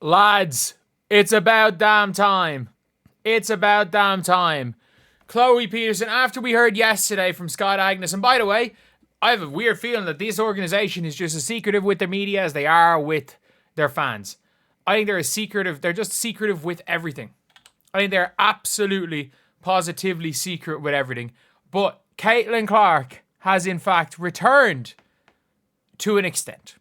Lads, it's about damn time. It's about damn time. Chloe Peterson, after we heard yesterday from Scott Agnes, and by the way, I have a weird feeling that this organization is just as secretive with their media as they are with their fans. I think they're just secretive with everything. I think they're absolutely, positively secret with everything. But Caitlin Clark has in fact returned to an extent.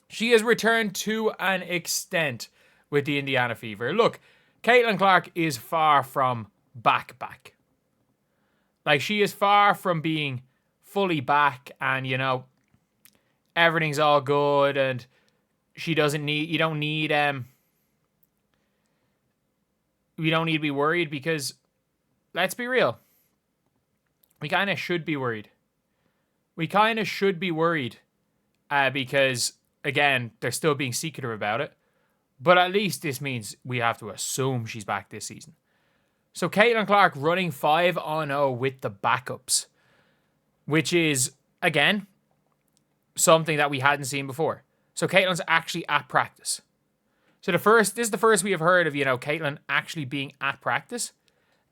She has returned to an extent with the Indiana Fever. Look, Caitlin Clark is far from back. Like, she is far from being fully back and, everything's all good and you don't need to be worried because, let's be real, we kind of should be worried. Because, again, they're still being secretive about it. But at least this means we have to assume she's back this season. So Caitlin Clark running 5-0 with the backups, which is, again, something that we hadn't seen before. So Caitlin's actually at practice. So this is the first we have heard of, Caitlin actually being at practice.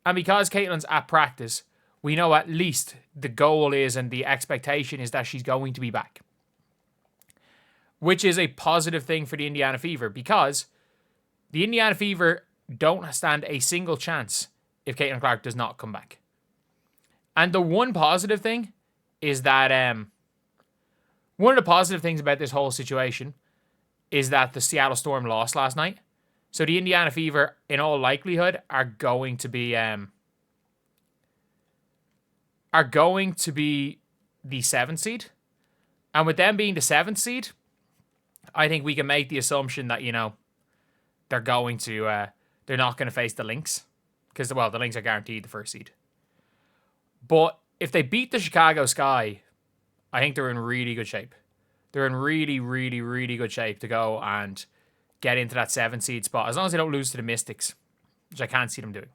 And because Caitlin's at practice, we know at least the goal is and the expectation is that she's going to be back. Which is a positive thing for the Indiana Fever because the Indiana Fever don't stand a single chance if Caitlin Clark does not come back. And the one positive thing is that one of the positive things about this whole situation is that the Seattle Storm lost last night. So the Indiana Fever, in all likelihood, are going to be the 7th seed. And with them being the 7th seed, I think we can make the assumption that, they're not going to face the Lynx. Because, the Lynx are guaranteed the 1st seed. But if they beat the Chicago Sky, I think they're in really good shape. They're in really, really, really good shape to go and get into that 7th seed spot. As long as they don't lose to the Mystics, which I can't see them doing.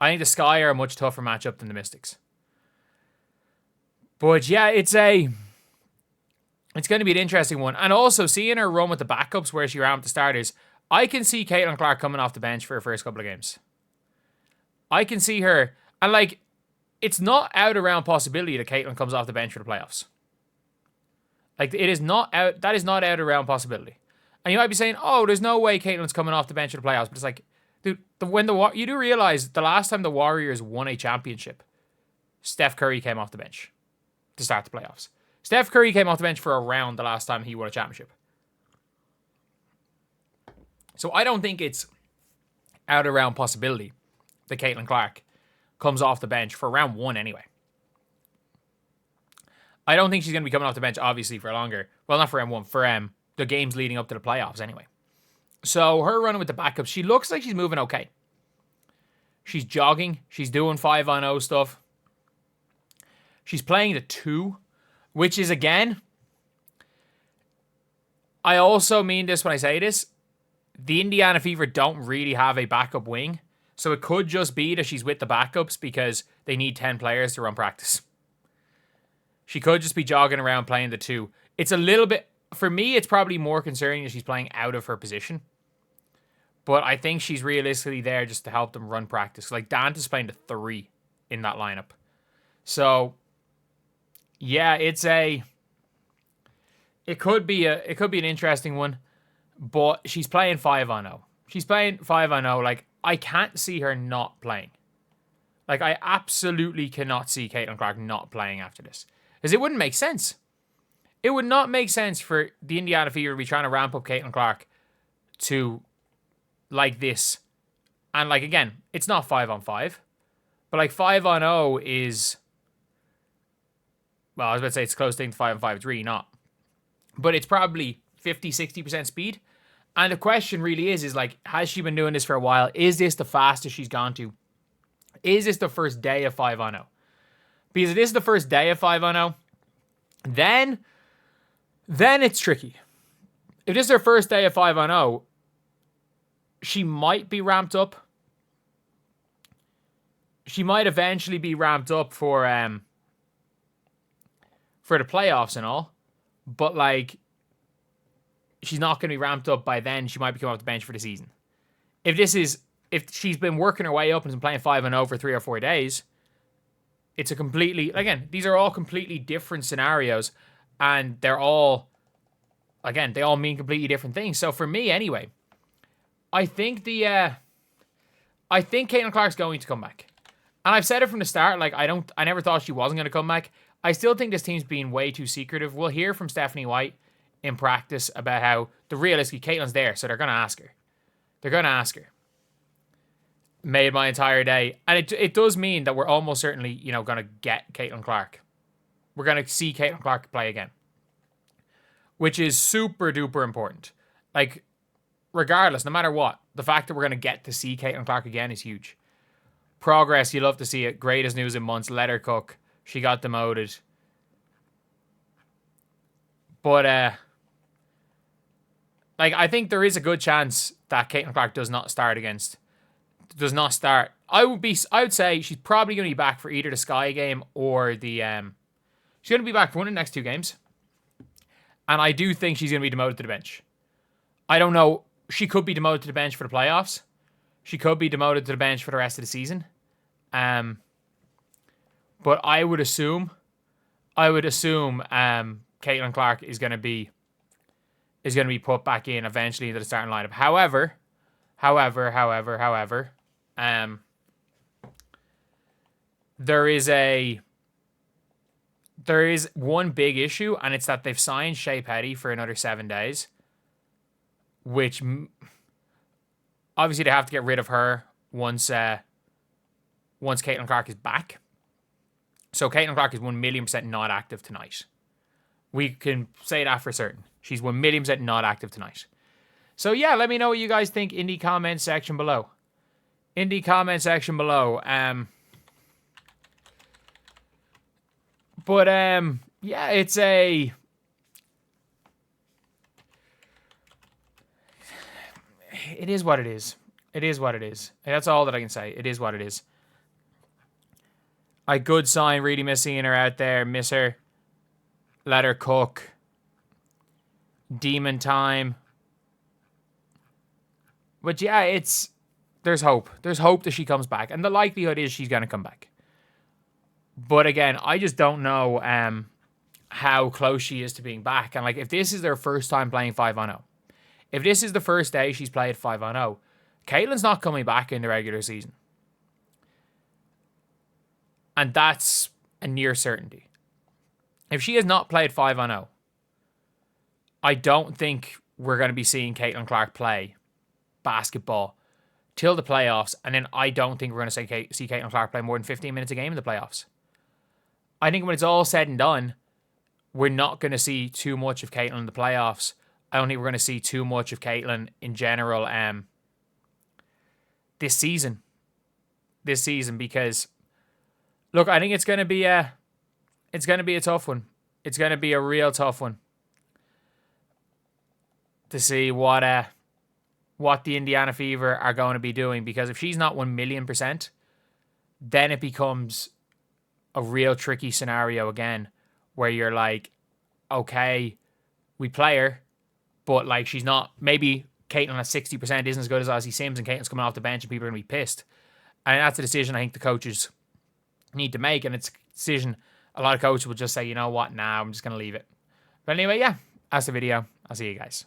I think the Sky are a much tougher matchup than the Mystics. But yeah, it's going to be an interesting one. And also, seeing her run with the backups where she ran with the starters, I can see Caitlin Clark coming off the bench for her first couple of games. I can see her. And, it's not out of round possibility that Caitlin comes off the bench for the playoffs. That is not out of round possibility. And you might be saying, oh, there's no way Caitlin's coming off the bench for the playoffs. But it's like, dude, you do realize the last time the Warriors won a championship, Steph Curry came off the bench to start the playoffs. Steph Curry came off the bench for a round the last time he won a championship. So I don't think it's out of round possibility that Caitlin Clark comes off the bench for round 1 anyway. I don't think she's going to be coming off the bench, obviously, for longer. Well, not for round 1, for the games leading up to the playoffs anyway. So her running with the backups, she looks like she's moving okay. She's jogging. She's doing 5-on-0 stuff. She's playing the 2, which is, again, I also mean this when I say this, the Indiana Fever don't really have a backup wing. So it could just be that she's with the backups because they need 10 players to run practice. She could just be jogging around playing the 2. It's a little bit, for me, it's probably more concerning that she's playing out of her position. But I think she's realistically there just to help them run practice. Like, Dante's playing the 3 in that lineup. So, yeah, it could be an interesting one. But she's playing 5-on-0. She's playing 5-on-0. I can't see her not playing. I absolutely cannot see Caitlin Clark not playing after this. Because it wouldn't make sense. It would not make sense for the Indiana Fever to be trying to ramp up Caitlin Clark to this. And again, it's not 5-on-5. But 5-on-0 is, well, I was about to say it's close thing to 5-on-5. It's really not. But it's probably 50-60% speed. And the question really is has she been doing this for a while? Is this the fastest she's gone to? Is this the first day of 5-on-0? Because if this is the first day of 5-on-0, then it's tricky. If this is her first day of 5-on-0, she might be ramped up. She might eventually be ramped up for the playoffs and all. But she's not going to be ramped up by then. She might be coming off the bench for the season. If she's been working her way up and has been playing 5-0 for 3 or 4 days, it's a completely, again, these are all completely different scenarios, and they're all, again, they all mean completely different things. So for me, anyway, I think Caitlin Clark's going to come back. And I've said it from the start, like, I never thought she wasn't going to come back. I still think this team's being way too secretive. We'll hear from Stephanie White in practice about how, realistically, Caitlin's there, so they're going to ask her. They're going to ask her. Made my entire day. And it does mean that we're almost certainly, going to get Caitlin Clark. We're going to see Caitlin Clark play again. Which is super duper important. Like, regardless, no matter what, the fact that we're going to get to see Caitlin Clark again is huge. Progress, you love to see it. Greatest news in months. Let her cook. She got demoted. But, I think there is a good chance that Caitlin Clark does not start. I would say she's probably going to be back for either the Sky game or the, she's going to be back for one of the next 2 games. And I do think she's going to be demoted to the bench. I don't know. She could be demoted to the bench for the playoffs. She could be demoted to the bench for the rest of the season. But I would assume Caitlin Clark is going to be put back in eventually into the starting lineup. However, there is one big issue, and it's that they've signed Shea Petty for another 7 days, which obviously they have to get rid of her once Caitlin Clark is back. So Caitlin Clark is 1,000,000% not active tonight. We can say that for certain. She's 1,000,000% not active tonight. So yeah, let me know what you guys think in the comment section below. But yeah, it is what it is. It is what it is. That's all that I can say. It is what it is. A good sign, really miss seeing her out there. Miss her. Let her cook. Demon time. But yeah, there's hope. There's hope that she comes back. And the likelihood is she's going to come back. But again, I just don't know how close she is to being back. And if this is their first time playing 5-on-0, if this is the first day she's played 5-on-0, Caitlin's not coming back in the regular season. And that's a near certainty. If she has not played 5-on-0, I don't think we're going to be seeing Caitlin Clark play basketball till the playoffs. And then I don't think we're going to see Caitlin Clark play more than 15 minutes a game in the playoffs. I think when it's all said and done, we're not going to see too much of Caitlin in the playoffs. I don't think we're going to see too much of Caitlin in general this season. Because, look, I think it's going to be a tough one. It's going to be a real tough one to see what the Indiana Fever are going to be doing. Because if she's not 1,000,000%, then it becomes a real tricky scenario again, where you're like, okay, we play her, but she's not. Maybe Caitlin at 60% isn't as good as Ozzy Sims, and Caitlin's coming off the bench, and people are going to be pissed. And that's a decision I think the coaches need to make, and it's a decision a lot of coaches will just say, you know what, nah, I'm just going to leave it. But anyway, yeah, that's the video. I'll see you guys.